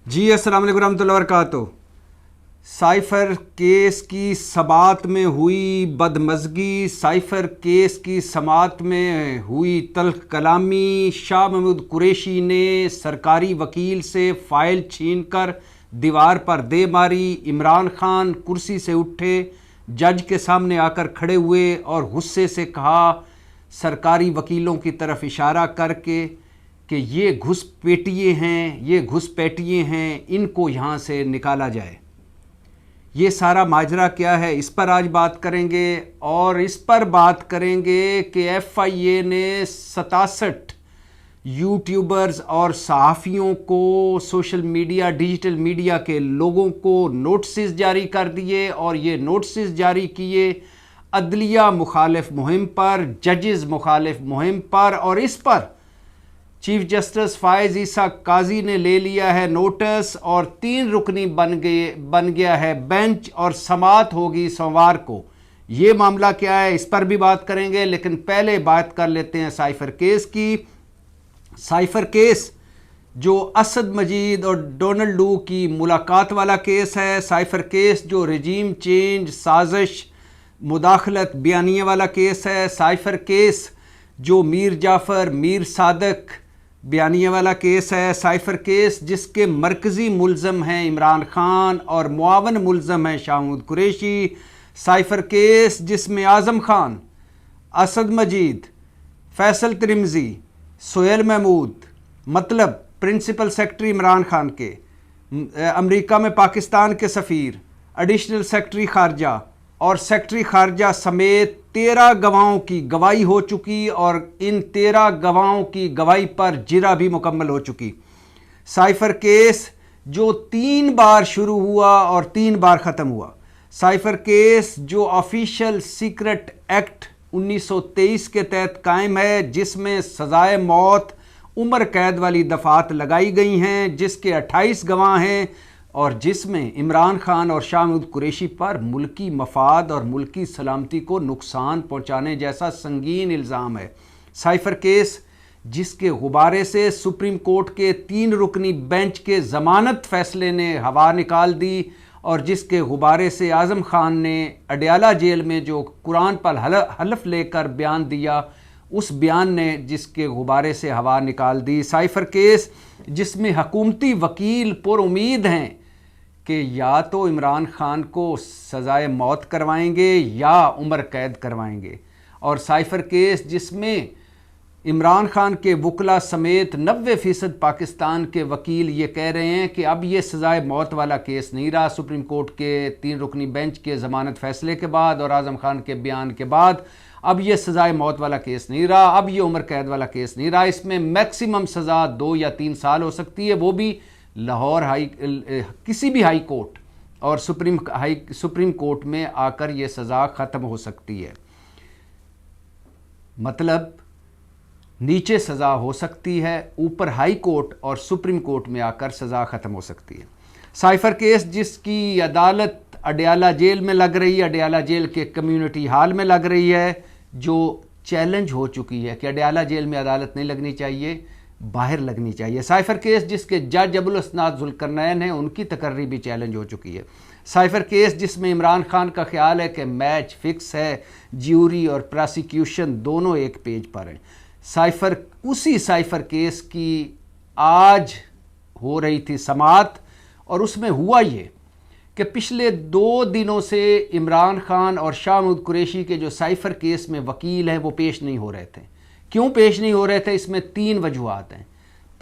جی السلام علیکم ورحمۃ اللہ وبرکاتہ۔ سائفر کیس کی سماعت میں ہوئی بدمزگی، سائفر کیس کی سماعت میں ہوئی تلخ کلامی، شاہ محمود قریشی نے سرکاری وکیل سے فائل چھین کر دیوار پر دے ماری۔ عمران خان کرسی سے اٹھے، جج کے سامنے آ کر کھڑے ہوئے اور غصے سے کہا سرکاری وکیلوں کی طرف اشارہ کر کے کہ یہ گھس پیٹیے ہیں، یہ گھس پیٹیے ہیں، ان کو یہاں سے نکالا جائے۔ یہ سارا ماجرا کیا ہے، اس پر آج بات کریں گے، اور اس پر بات کریں گے کہ ایف آئی اے نے 67 یوٹیوبرز اور صحافیوں کو، سوشل میڈیا، ڈیجیٹل میڈیا کے لوگوں کو نوٹسز جاری کر دیے، اور یہ نوٹسز جاری کیے عدلیہ مخالف مہم پر، ججز مخالف مہم پر، اور اس پر چیف جسٹس فائز عیسیٰ قاضی نے لے لیا ہے نوٹس، اور 3 رکنی بن گیا ہے بینچ، اور سماعت ہوگی سوموار کو۔ یہ معاملہ کیا ہے اس پر بھی بات کریں گے، لیکن پہلے بات کر لیتے ہیں سائفر کیس کی۔ سائفر کیس جو اسد مجید اور ڈونلڈ لو کی ملاقات والا کیس ہے، سائفر کیس جو رجیم چینج، سازش، مداخلت، بیانیے والا کیس ہے، سائفر کیس جو میر جعفر، میر صادق بیانیے والا کیس ہے، سائفر کیس جس کے مرکزی ملزم ہیں عمران خان اور معاون ملزم ہیں شاہ محمود قریشی، سائفر کیس جس میں اعظم خان، اسد مجید، فیصل ترمزی، سہیل محمود، مطلب پرنسپل سیکرٹری عمران خان کے، امریکہ میں پاکستان کے سفیر، ایڈیشنل سیکرٹری خارجہ اور سیکرٹری خارجہ سمیت 13 گواہوں کی گواہی ہو چکی، اور ان 13 گواہوں کی گواہی پر جرہ بھی مکمل ہو چکی۔ سائفر کیس جو 3 بار شروع ہوا اور 3 بار ختم ہوا، سائفر کیس جو آفیشل سیکرٹ ایکٹ 1923 کے تحت قائم ہے، جس میں سزائے موت، عمر قید والی دفعات لگائی گئی ہیں، جس کے 28 گواہ ہیں، اور جس میں عمران خان اور شاہ محمود قریشی پر ملکی مفاد اور ملکی سلامتی کو نقصان پہنچانے جیسا سنگین الزام ہے۔ سائفر کیس جس کے غبارے سے سپریم کورٹ کے 3 رکنی بینچ کے ضمانت فیصلے نے ہوا نکال دی، اور جس کے غبارے سے اعظم خان نے اڈیالہ جیل میں جو قرآن پر حلف لے کر بیان دیا، اس بیان نے جس کے غبارے سے ہوا نکال دی۔ سائفر کیس جس میں حکومتی وکیل پر امید ہیں کہ یا تو عمران خان کو سزائے موت کروائیں گے یا عمر قید کروائیں گے، اور سائفر کیس جس میں عمران خان کے وکلاء سمیت 90% پاکستان کے وکیل یہ کہہ رہے ہیں کہ اب یہ سزائے موت والا کیس نہیں رہا، سپریم کورٹ کے 3 رکنی بینچ کے ضمانت فیصلے کے بعد اور اعظم خان کے بیان کے بعد اب یہ سزائے موت والا کیس نہیں رہا، اب یہ عمر قید والا کیس نہیں رہا، اس میں میکسیمم سزا 2 یا 3 سال ہو سکتی ہے، وہ بھی لاہور کسی بھی ہائی کورٹ اور سپریم کورٹ میں آ کر یہ سزا ختم ہو سکتی ہے۔ مطلب نیچے سزا ہو سکتی ہے، اوپر ہائی کورٹ اور سپریم کورٹ میں آ کر سزا ختم ہو سکتی ہے۔ سائفر کیس جس کی عدالت اڈیالہ جیل میں لگ رہی ہے، اڈیالہ جیل کے کمیونٹی ہال میں لگ رہی ہے، جو چیلنج ہو چکی ہے کہ اڈیالہ جیل میں عدالت نہیں لگنی چاہیے، باہر لگنی چاہیے۔ سائفر کیس جس کے جج ابوالاسناد ذوالقرنین ہیں، ان کی تقرری بھی چیلنج ہو چکی ہے۔ سائفر کیس جس میں عمران خان کا خیال ہے کہ میچ فکس ہے، جیوری اور پراسیکیوشن دونوں ایک پیج پر ہیں۔ اسی سائفر کیس کی آج ہو رہی تھی سماعت، اور اس میں ہوا یہ کہ پچھلے 2 دنوں سے عمران خان اور شاہ محمود قریشی کے جو سائفر کیس میں وکیل ہیں وہ پیش نہیں ہو رہے تھے۔ کیوں پیش نہیں ہو رہے تھے؟ اس میں 3 وجوہات ہیں۔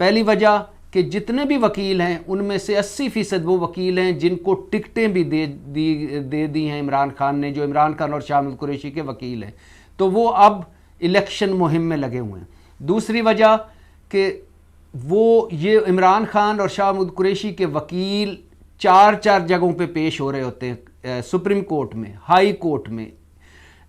پہلی وجہ کہ جتنے بھی وکیل ہیں ان میں سے 80% وہ وکیل ہیں جن کو ٹکٹیں بھی دے دی ہیں عمران خان نے، جو عمران خان اور شاہ محمود قریشی کے وکیل ہیں، تو وہ اب الیکشن مہم میں لگے ہوئے ہیں۔ دوسری وجہ کہ یہ عمران خان اور شاہ محمود قریشی کے وکیل 4 جگہوں پہ پیش ہو رہے ہوتے ہیں، سپریم کورٹ میں، ہائی کورٹ میں،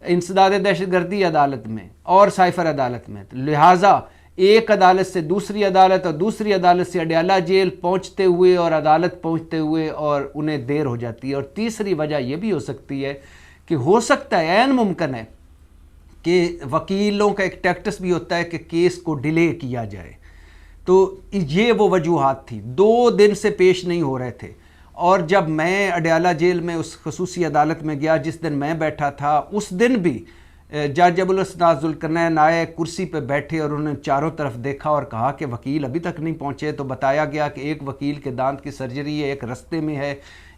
انسداد دہشت گردی عدالت میں اور سائفر عدالت میں، لہٰذا ایک عدالت سے دوسری عدالت اور دوسری عدالت سے اڈیالہ جیل پہنچتے ہوئے اور عدالت پہنچتے ہوئے اور انہیں دیر ہو جاتی ہے۔ اور تیسری وجہ یہ بھی ہو سکتی ہے کہ ہو سکتا ہے، عین ممکن ہے کہ وکیلوں کا ایک ٹیکٹس بھی ہوتا ہے کہ کیس کو ڈیلے کیا جائے، تو یہ وہ وجوہات تھی، 2 دن سے پیش نہیں ہو رہے تھے۔ اور جب میں اڈیالہ جیل میں اس خصوصی عدالت میں گیا جس دن میں بیٹھا تھا، اس دن بھی جج ابوالاسناد ذوالقرنین آئے، کرسی پہ بیٹھے اور انہوں نے چاروں طرف دیکھا اور کہا کہ وکیل ابھی تک نہیں پہنچے۔ تو بتایا گیا کہ ایک وکیل کے دانت کی سرجری ہے، ایک رستے میں ہے،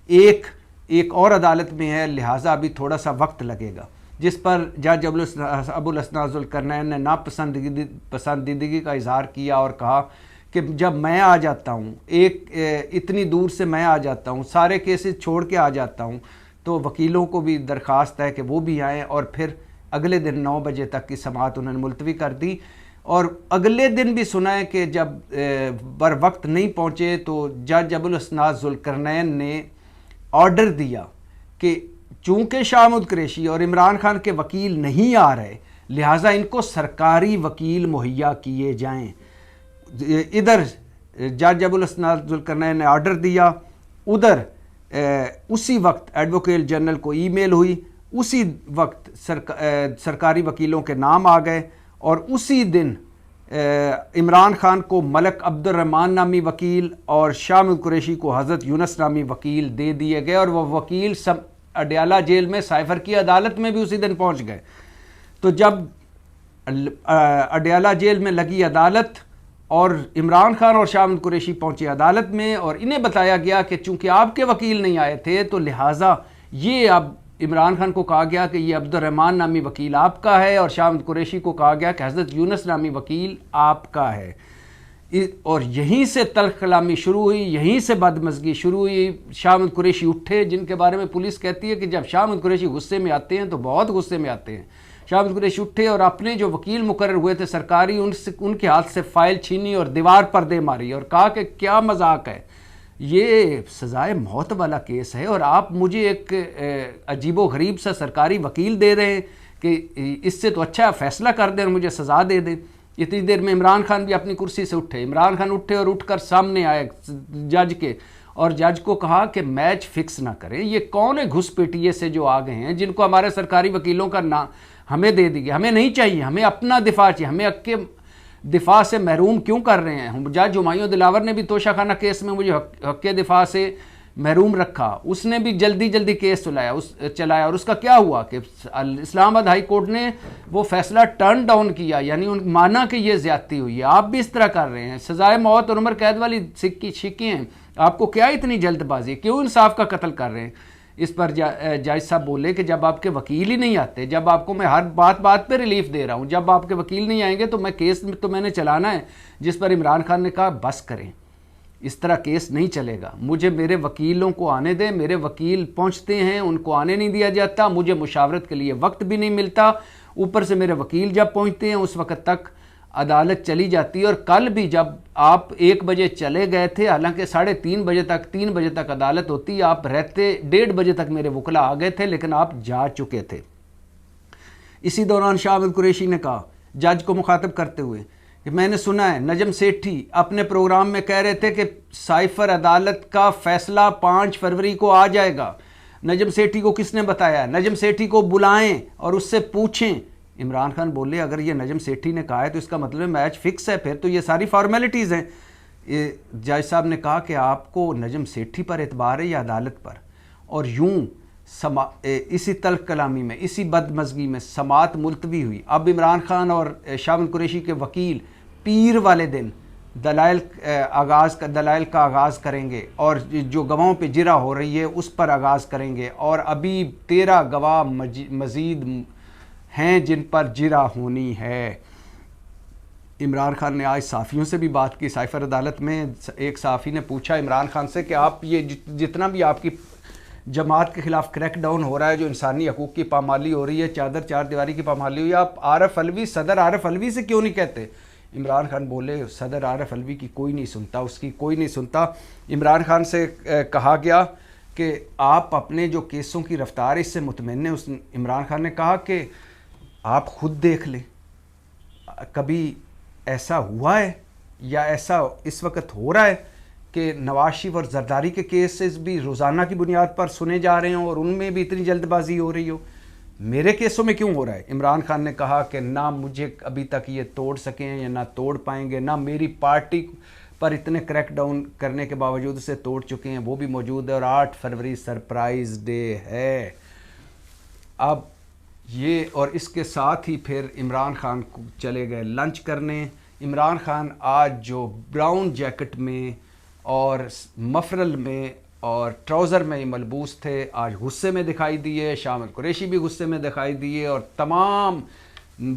ایک اور عدالت میں ہے، لہٰذا ابھی تھوڑا سا وقت لگے گا، جس پر جج ابوالاسناد ذوالقرنین نے ناپسندیدگی کا اظہار کیا اور کہا کہ جب میں آ جاتا ہوں، اتنی دور سے میں آ جاتا ہوں، سارے کیسز چھوڑ کے آ جاتا ہوں، تو وکیلوں کو بھی درخواست ہے کہ وہ بھی آئیں۔ اور پھر اگلے دن 9 بجے تک کی سماعت انہوں نے ملتوی کر دی، اور اگلے دن بھی سنا ہے کہ جب بر وقت نہیں پہنچے تو جج ابوالاسناد ذوالقرنین نے آرڈر دیا کہ چونکہ شاہ محمود قریشی اور عمران خان کے وکیل نہیں آ رہے، لہٰذا ان کو سرکاری وکیل مہیا کیے جائیں۔ ادھر جج ابوالاسناد ذوالقرنین نے آرڈر دیا، ادھر اسی وقت ایڈوکیٹ جنرل کو ای میل ہوئی، اسی وقت سرکاری وکیلوں کے نام آ گئے، اور اسی دن عمران خان کو ملک عبد الرحمن نامی وکیل اور شاہ محمود قریشی کو حضرت یونس نامی وکیل دے دیے گئے، اور وہ وکیل اڈیالہ جیل میں سائفر کی عدالت میں بھی اسی دن پہنچ گئے۔ تو جب اڈیالہ جیل میں لگی عدالت اور عمران خان اور شاہ محمود قریشی پہنچے عدالت میں، اور انہیں بتایا گیا کہ چونکہ آپ کے وکیل نہیں آئے تھے تو لہٰذا یہ اب عمران خان کو کہا گیا کہ یہ عبد الرحمن نامی وکیل آپ کا ہے، اور شاہ محمود قریشی کو کہا گیا کہ حضرت یونس نامی وکیل آپ کا ہے۔ اور یہیں سے تلخ کلامی شروع ہوئی، یہیں سے بدمزگی شروع ہوئی۔ شاہ محمود قریشی اٹھے، جن کے بارے میں پولیس کہتی ہے کہ جب شاہ محمود قریشی غصے میں آتے ہیں تو بہت غصے میں آتے ہیں۔ شاہ محمود قریشی اٹھے اور اپنے جو وکیل مقرر ہوئے تھے سرکاری، ان کے ہاتھ سے فائل چھینی اور دیوار پر دے ماری، اور کہا کہ کیا مذاق ہے، یہ سزائے موت والا کیس ہے اور آپ مجھے ایک عجیب و غریب سا سرکاری وکیل دے رہے ہیں کہ اس سے تو اچھا فیصلہ کر دیں اور مجھے سزا دے دیں۔ اتنی دیر میں عمران خان بھی اپنی کرسی سے اٹھے۔ عمران خان اٹھے اور اٹھ کر سامنے آئے جج کے، اور جج کو کہا کہ میچ فکس نہ کریں، یہ کون ہے گھس پیٹیے سے جو آ گئے ہیں جن کو ہمارے سرکاری وکیلوں کا نام ہمیں دے دی گئی، ہمیں نہیں چاہیے، ہمیں اپنا دفاع چاہیے، ہمیں حق کے دفاع سے محروم کیوں کر رہے ہیں؟ جج ہمایوں دلاور نے بھی توشہ خانہ کیس میں مجھے حق کے دفاع سے محروم رکھا، اس نے بھی جلدی کیس چلایا، اور اس کا کیا ہوا کہ اسلام آباد ہائی کورٹ نے وہ فیصلہ ٹرن ڈاؤن کیا، یعنی مانا کہ یہ زیادتی ہوئی ہے، آپ بھی اس طرح کر رہے ہیں، سزائے موت اور عمر قید والی شکیں ہیں، آپ کو کیا اتنی جلد بازی ہے، کیوں انصاف کا قتل کر رہے ہیں؟ اس پر جج صاحب بولے کہ جب آپ کے وکیل ہی نہیں آتے، جب آپ کو میں ہر بات پہ ریلیف دے رہا ہوں، جب آپ کے وکیل نہیں آئیں گے تو میں کیس تو میں نے چلانا ہے۔ جس پر عمران خان نے کہا بس کریں، اس طرح کیس نہیں چلے گا، مجھے میرے وکیلوں کو آنے دیں، میرے وکیل پہنچتے ہیں ان کو آنے نہیں دیا جاتا، مجھے مشاورت کے لیے وقت بھی نہیں ملتا، اوپر سے میرے وکیل جب پہنچتے ہیں اس وقت تک عدالت چلی جاتی ہے۔ اور کل بھی جب آپ 1 بجے چلے گئے تھے، حالانکہ 3:30 بجے تک عدالت ہوتی، آپ رہتے 1:30 بجے تک میرے وکلا آ گئے تھے، لیکن آپ جا چکے تھے۔ اسی دوران شاہ محمود قریشی نے کہا جج کو مخاطب کرتے ہوئے کہ میں نے سنا ہے نجم سیٹھی اپنے پروگرام میں کہہ رہے تھے کہ سائفر عدالت کا فیصلہ 5 فروری کو آ جائے گا، نجم سیٹھی کو کس نے بتایا؟ نجم سیٹھی کو بلائیں اور اس سے پوچھیں۔ عمران خان بولے اگر یہ نجم سیٹھی نے کہا ہے تو اس کا مطلب ہے میچ فکس ہے، پھر تو یہ ساری فارمیلٹیز ہیں۔ جج صاحب نے کہا کہ آپ کو نجم سیٹھی پر اعتبار ہے یا عدالت پر؟ اور یوں اسی تلخ کلامی میں، اسی بدمزگی میں سماعت ملتوی ہوئی۔ اب عمران خان اور شاہ محمود قریشی کے وکیل پیر والے دن دلائل کا آغاز کریں گے، اور جو گواہوں پہ جرح ہو رہی ہے اس پر آغاز کریں گے، اور ابھی 13 گواہ مزید ہیں جن پر جرح ہونی ہے۔ عمران خان نے آج صحافیوں سے بھی بات کی سائفر عدالت میں۔ ایک صحافی نے پوچھا عمران خان سے کہ آپ یہ جتنا بھی آپ کی جماعت کے خلاف کریک ڈاؤن ہو رہا ہے، جو انسانی حقوق کی پامالی ہو رہی ہے، چار دیواری کی پامالی ہوئی، آپ صدر عارف علوی سے کیوں نہیں کہتے؟ عمران خان بولے صدر عارف علوی کی کوئی نہیں سنتا، اس کی کوئی نہیں سنتا۔ عمران خان سے کہا گیا کہ آپ اپنے جو کیسوں کی رفتار اس سے مطمئن ہیں۔ عمران خان نے کہا کہ آپ خود دیکھ لیں، کبھی ایسا ہوا ہے یا ایسا اس وقت ہو رہا ہے کہ نواز شریف اور زرداری کے کیسز بھی روزانہ کی بنیاد پر سنے جا رہے ہوں اور ان میں بھی اتنی جلد بازی ہو رہی ہو؟ میرے کیسوں میں کیوں ہو رہا ہے؟ عمران خان نے کہا کہ نہ مجھے ابھی تک یہ توڑ سکیں یا نہ توڑ پائیں گے، نہ میری پارٹی پر اتنے کریک ڈاؤن کرنے کے باوجود اسے توڑ چکے ہیں، وہ بھی موجود ہے، اور 8 فروری سرپرائز ڈے ہے۔ اب یہ اور اس کے ساتھ ہی پھر عمران خان کو چلے گئے لنچ کرنے۔ عمران خان آج جو براؤن جیکٹ میں اور مفرل میں اور ٹراؤزر میں ملبوس تھے، آج غصے میں دکھائی دیے، شامل قریشی بھی غصے میں دکھائی دیے، اور تمام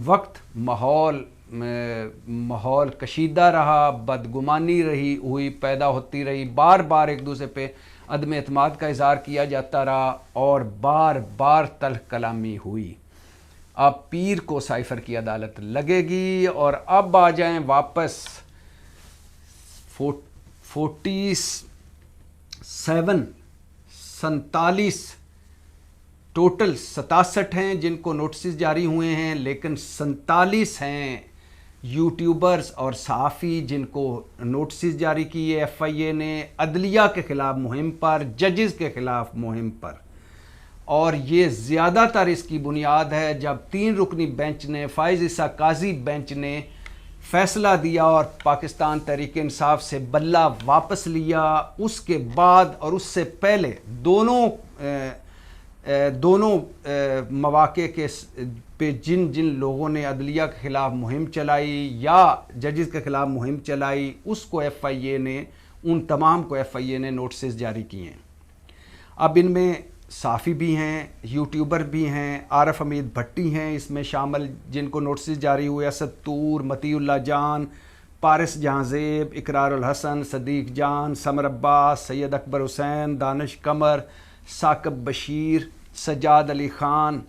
وقت ماحول کشیدہ رہا، بدگمانی ہوئی پیدا ہوتی رہی، بار بار ایک دوسرے پہ عدم اعتماد کا اظہار کیا جاتا رہا، اور بار بار تلخ کلامی ہوئی۔ اب پیر کو سائفر کی عدالت لگے گی، اور اب آ جائیں واپس 47 ٹوٹل 67 ہیں جن کو نوٹسز جاری ہوئے ہیں، لیکن 47 ہیں یوٹیوبرز اور صحافی جن کو نوٹسز جاری کیے ایف آئی اے نے عدلیہ کے خلاف مہم پر، ججز کے خلاف مہم پر، اور یہ زیادہ تر اس کی بنیاد ہے جب 3 رکنی بینچ نے، فائز عیسیٰ قاضی بینچ نے فیصلہ دیا اور پاکستان تحریک انصاف سے بلہ واپس لیا۔ اس کے بعد اور اس سے پہلے دونوں مواقع کے پہ جن لوگوں نے عدلیہ کے خلاف مہم چلائی یا ججز کے خلاف مہم چلائی، اس کو ایف آئی اے نے، ان تمام کو ایف آئی اے نے نوٹسز جاری کیے ہیں۔ اب ان میں صحافی بھی ہیں، یوٹیوبر بھی ہیں، عارف حمید بھٹی ہیں اس میں شامل جن کو نوٹسز جاری ہوئے، اسد طور، مطیع اللہ جان، پارس جہاں زیب، اقرار الحسن، صدیق جان، سمر عباس، سید اکبر حسین، دانش قمر، ثاقب بشیر، سجاد علی خان،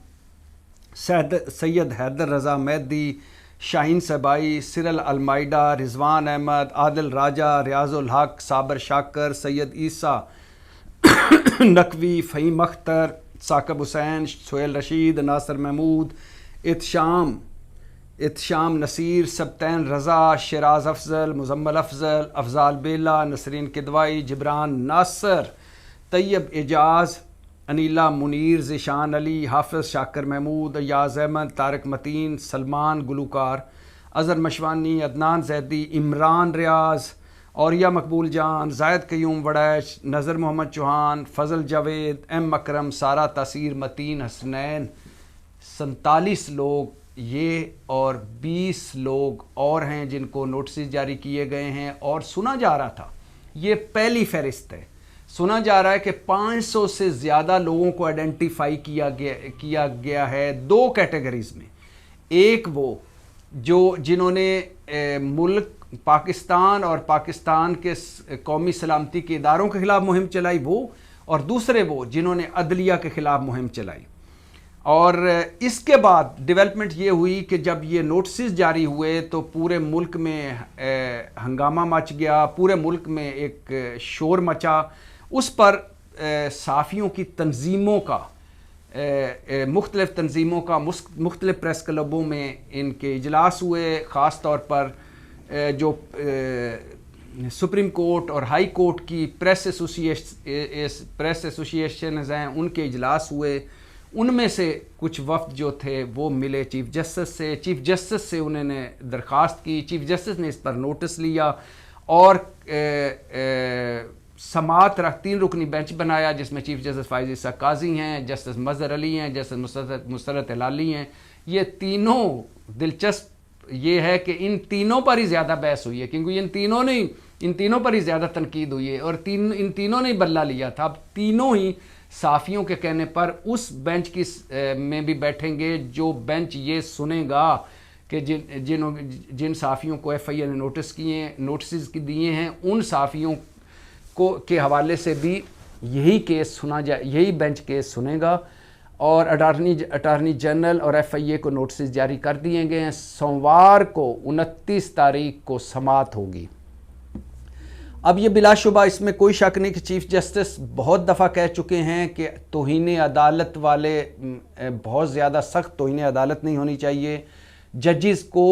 سید حیدر رضا مہدی، شاہین سبائی، سرل المائیڈا، رضوان احمد، عادل راجہ، ریاض الحق، صابر شاکر، سید عیسیٰ نقوی، فہیم اختر، ثاقب حسین، سہیل رشید، ناصر محمود، اتشام نصیر، سبطین رضا، شیراز افضل، مزمل افضل، افضال بیلا، نسرین کدوائی، جبران ناصر، طیب اعجاز، انیلا منیر، ذیشان علی، حافظ شاکر محمود، ایاز احمد، طارق متین، سلمان گلوکار، اظہر مشوانی، عدنان زیدی، عمران ریاض، اوریہ مقبول جان، زاہد قیوم وڑیچ، نظر محمد چوہان، فضل جاوید، ایم اکرم، سارہ تاثیر، متین حسنین، 47 لوگ یہ اور 20 لوگ اور ہیں جن کو نوٹسز جاری کیے گئے ہیں، اور سنا جا رہا تھا، یہ پہلی فہرست ہے، سنا جا رہا ہے کہ 500 سے زیادہ لوگوں کو آئیڈینٹیفائی کیا گیا ہے 2 کیٹیگریز میں۔ ایک وہ جنہوں نے ملک پاکستان اور پاکستان کے قومی سلامتی کے اداروں کے خلاف مہم چلائی وہ، اور دوسرے وہ جنہوں نے عدلیہ کے خلاف مہم چلائی۔ اور اس کے بعد ڈیولپمنٹ یہ ہوئی کہ جب یہ نوٹسز جاری ہوئے تو پورے ملک میں ہنگامہ مچ گیا، پورے ملک میں ایک شور مچا، اس پر صحافیوں کی تنظیموں کا، مختلف تنظیموں کا، مختلف پریس کلبوں میں ان کے اجلاس ہوئے، خاص طور پر جو سپریم کورٹ اور ہائی کورٹ کی پریس ایسوسیشنز ہیں ان کے اجلاس ہوئے۔ ان میں سے کچھ وفد جو تھے وہ ملے چیف جسٹس سے، چیف جسٹس سے انہوں نے درخواست کی، چیف جسٹس نے اس پر نوٹس لیا اور سماعت 3 رکنی بینچ بنایا جس میں چیف جسٹس فائز عیسیٰ قاضی ہیں، جسٹس مظہر علی ہیں، جسٹس مسرت ہلالی ہیں۔ یہ تینوں دلچسپ یہ ہے کہ ان تینوں پر ہی زیادہ بحث ہوئی ہے، کیونکہ ان تینوں پر ہی زیادہ تنقید ہوئی ہے، اور ان تینوں نے بلہ لیا تھا۔ اب تینوں ہی صحافیوں کے کہنے پر اس بینچ میں بھی بیٹھیں گے جو بینچ یہ سنے گا کہ جن صحافیوں کو ایف آئی اے نے نوٹسز دیے ہیں، ان صحافیوں کے حوالے سے بھی یہی بینچ کیس سنے گا، اور اٹارنی جنرل اور ایف آئی اے کو نوٹسز جاری کر دیے گئے ہیں۔ سوموار کو 29 تاریخ کو سماعت ہوگی۔ اب یہ بلا شبہ اس میں کوئی شک نہیں کہ چیف جسٹس بہت دفعہ کہہ چکے ہیں کہ توہین عدالت والے بہت زیادہ سخت توہین عدالت نہیں ہونی چاہیے، ججز کو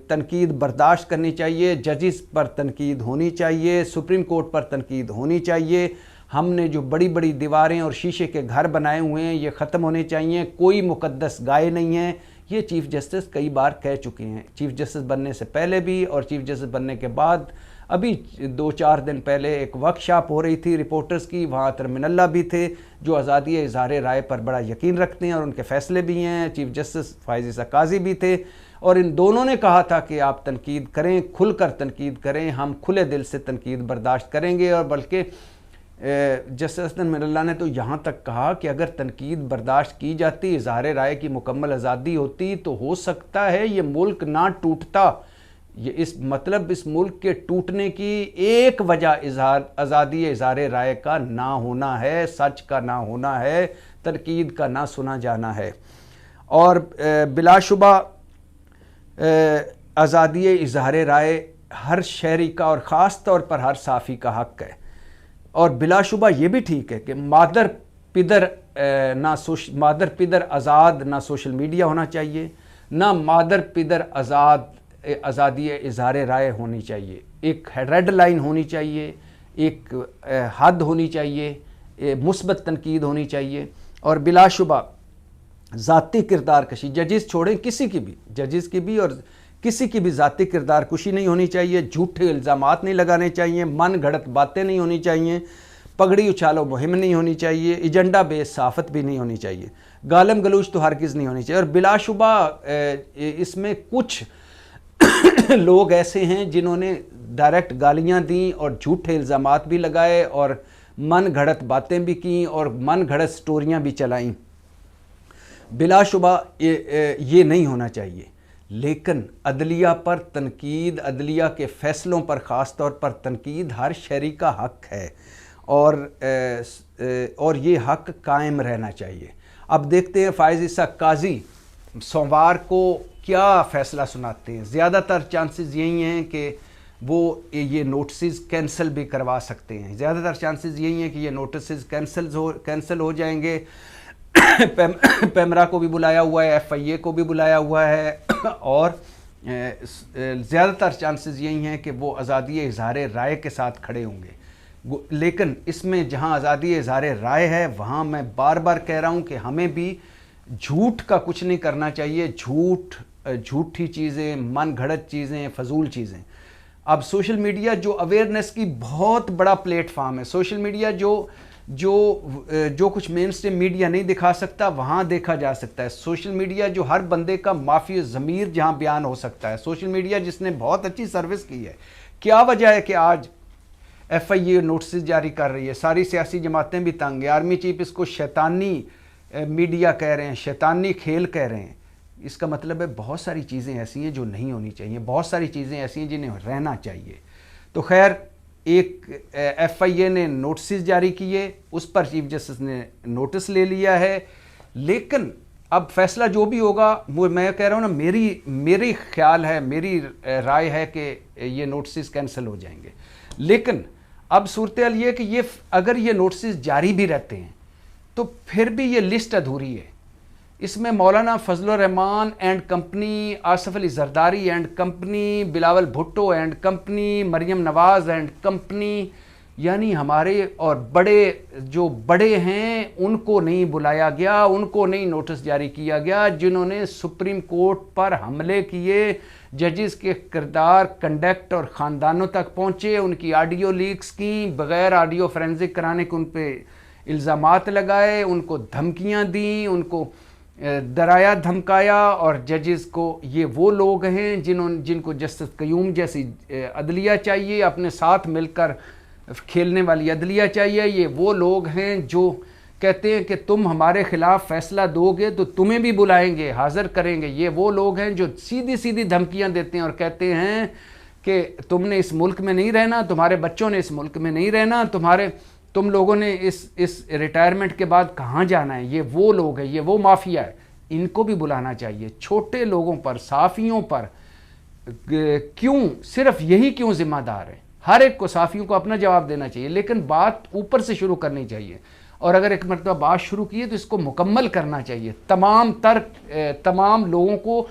تنقید برداشت کرنی چاہیے، ججز پر تنقید ہونی چاہیے، سپریم کورٹ پر تنقید ہونی چاہیے، ہم نے جو بڑی بڑی دیواریں اور شیشے کے گھر بنائے ہوئے ہیں یہ ختم ہونے چاہیے، کوئی مقدس گائے نہیں ہے، یہ چیف جسٹس کئی بار کہہ چکے ہیں، چیف جسٹس بننے سے پہلے بھی اور چیف جسٹس بننے کے بعد۔ ابھی 2-4 دن پہلے ایک ورک شاپ ہو رہی تھی رپورٹرز کی، وہاں ترمن اللہ بھی تھے جو آزادی اظہار رائے پر بڑا یقین رکھتے ہیں اور ان کے فیصلے بھی ہیں، چیف جسٹس فائز عیسیٰ قاضی بھی تھے، اور ان دونوں نے کہا تھا کہ آپ تنقید کریں، کھل کر تنقید کریں، ہم کھلے دل سے تنقید برداشت کریں گے۔ اور بلکہ جسٹس ترمن اللہ نے تو یہاں تک کہا کہ اگر تنقید برداشت کی جاتی، اظہار رائے کی مکمل آزادی ہوتی تو ہو سکتا ہے یہ ملک نہ ٹوٹتا۔ یہ اس ملک کے ٹوٹنے کی ایک وجہ آزادی اظہار رائے کا نہ ہونا ہے، سچ کا نہ ہونا ہے، تنقید کا نہ سنا جانا ہے۔ اور بلا شبہ آزادی اظہار رائے ہر شہری کا اور خاص طور پر ہر صحافی کا حق ہے، اور بلا شبہ یہ بھی ٹھیک ہے کہ مادر پدر آزاد نہ سوشل میڈیا ہونا چاہیے، نہ مادر پدر آزادی اظہار رائے ہونی چاہیے۔ ایک ریڈ لائن ہونی چاہیے، ایک حد ہونی چاہیے، مثبت تنقید ہونی چاہیے، اور بلا شبہ ذاتی کردار کشی، ججز چھوڑیں کسی کی بھی، ججز کی بھی اور کسی کی بھی ذاتی کردار کشی نہیں ہونی چاہیے، جھوٹے الزامات نہیں لگانے چاہیے، من گھڑت باتیں نہیں ہونی چاہیے، پگڑی اچھالو مہم نہیں ہونی چاہیے، ایجنڈا بیس صحافت بھی نہیں ہونی چاہیے، گالم گلوچ تو ہرگز نہیں ہونی چاہیے۔ اور بلا شبہ اس میں کچھ لوگ ایسے ہیں جنہوں نے ڈائریکٹ گالیاں دیں اور جھوٹے الزامات بھی لگائے اور من گھڑت باتیں بھی کیں اور من گھڑت سٹوریاں بھی چلائیں، بلا شبہ یہ نہیں ہونا چاہیے۔ لیکن عدلیہ پر تنقید، عدلیہ کے فیصلوں پر خاص طور پر تنقید ہر شہری کا حق ہے، اور یہ حق قائم رہنا چاہیے۔ اب دیکھتے ہیں فائز عیسیٰ قاضی سوموار کو کیا فیصلہ سناتے ہیں۔ زیادہ تر چانسز یہی ہیں کہ وہ یہ نوٹسز کینسل بھی کروا سکتے ہیں، زیادہ تر چانسز یہی ہیں کہ یہ نوٹسز کینسل ہو جائیں گے۔ پیمرا کو بھی بلایا ہوا ہے، ایف آئی اے کو بھی بلایا ہوا ہے، اور زیادہ تر چانسز یہی ہیں کہ وہ آزادی اظہار رائے کے ساتھ کھڑے ہوں گے۔ لیکن اس میں جہاں آزادی اظہار رائے ہے وہاں میں بار بار کہہ رہا ہوں کہ ہمیں بھی جھوٹ کا کچھ نہیں کرنا چاہیے، جھوٹی چیزیں، من گھڑت چیزیں، فضول چیزیں۔ اب سوشل میڈیا جو اویئرنیس کی بہت بڑا پلیٹ فارم ہے، سوشل میڈیا جو کچھ مین اسٹریم میڈیا نہیں دکھا سکتا وہاں دیکھا جا سکتا ہے، سوشل میڈیا جو ہر بندے کا معافی ضمیر جہاں بیان ہو سکتا ہے، سوشل میڈیا جس نے بہت اچھی سروس کی ہے۔ کیا وجہ ہے کہ آج ایف آئی اے نوٹسز جاری کر رہی ہے، ساری سیاسی جماعتیں بھی تنگ ہیں، آرمی چیف اس کو شیطانی میڈیا کہہ رہے ہیں، شیطانی کھیل کہہ رہے ہیں۔ اس کا مطلب ہے بہت ساری چیزیں ایسی ہیں جو نہیں ہونی چاہیے، بہت ساری چیزیں ایسی ہیں جنہیں رہنا چاہیے۔ تو خیر، ایک ایف آئی اے نے نوٹسز جاری کیے، اس پر چیف جسٹس نے نوٹس لے لیا ہے، لیکن اب فیصلہ جو بھی ہوگا، میں کہہ رہا ہوں نا، میری خیال ہے، میری رائے ہے کہ یہ نوٹسز کینسل ہو جائیں گے۔ لیکن اب صورتحال یہ کہ اگر یہ نوٹسز جاری بھی رہتے ہیں تو پھر بھی یہ لسٹ ادھوری ہے۔ اس میں Maulana Fazl ur Rehman and company, Asif Ali Zardari and company, Bilawal Bhutto and company, Maryam Nawaz and company, یعنی ہمارے اور جو بڑے ہیں ان کو نہیں بلایا گیا، ان کو نہیں نوٹس جاری کیا گیا، جنہوں نے سپریم کورٹ پر حملے کیے، ججز کے کردار، کنڈکٹ اور خاندانوں تک پہنچے، ان کی آڈیو لیکس کی، بغیر آڈیو فرینزک کرانے کے ان پہ الزامات لگائے، ان کو دھمکیاں دیں، ان کو ڈرایا دھمکایا، اور ججز کو، یہ وہ لوگ ہیں جن کو جسٹس قیوم جیسی عدلیہ چاہیے، اپنے ساتھ مل کر کھیلنے والی عدلیہ چاہیے۔ یہ وہ لوگ ہیں جو کہتے ہیں کہ تم ہمارے خلاف فیصلہ دو گے تو تمہیں بھی بلائیں گے، حاضر کریں گے۔ یہ وہ لوگ ہیں جو سیدھی دھمکیاں دیتے ہیں اور کہتے ہیں کہ تم نے اس ملک میں نہیں رہنا، تمہارے بچوں نے اس ملک میں نہیں رہنا، تم لوگوں نے اس ریٹائرمنٹ کے بعد کہاں جانا ہے۔ یہ وہ لوگ ہیں، یہ وہ مافیا ہے، ان کو بھی بلانا چاہیے۔ چھوٹے لوگوں پر، صحافیوں پر کیوں صرف یہی کیوں ذمہ دار ہے؟ ہر ایک کو، صحافیوں کو اپنا جواب دینا چاہیے، لیکن بات اوپر سے شروع کرنی چاہیے، اور اگر ایک مرتبہ بات شروع کی ہے تو اس کو مکمل کرنا چاہیے۔ تمام لوگوں کو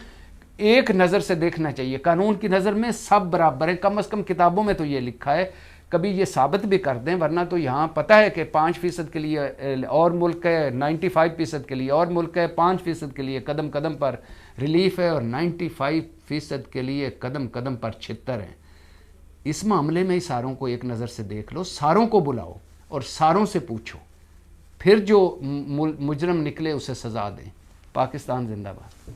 ایک نظر سے دیکھنا چاہیے۔ قانون کی نظر میں سب برابر ہیں، کم از کم کتابوں میں تو یہ لکھا ہے کبھی یہ ثابت بھی کر دیں، ورنہ تو یہاں پتہ ہے کہ 5% کے لیے اور ملک ہے، 95% کے لیے اور ملک ہے، 5% کے لیے قدم قدم پر ریلیف ہے، اور 95% کے لیے قدم قدم پر چھتر ہیں۔ اس معاملے میں ساروں کو ایک نظر سے دیکھ لو، ساروں کو بلاؤ اور ساروں سے پوچھو، پھر جو مجرم نکلے اسے سزا دیں۔ پاکستان زندہ باد۔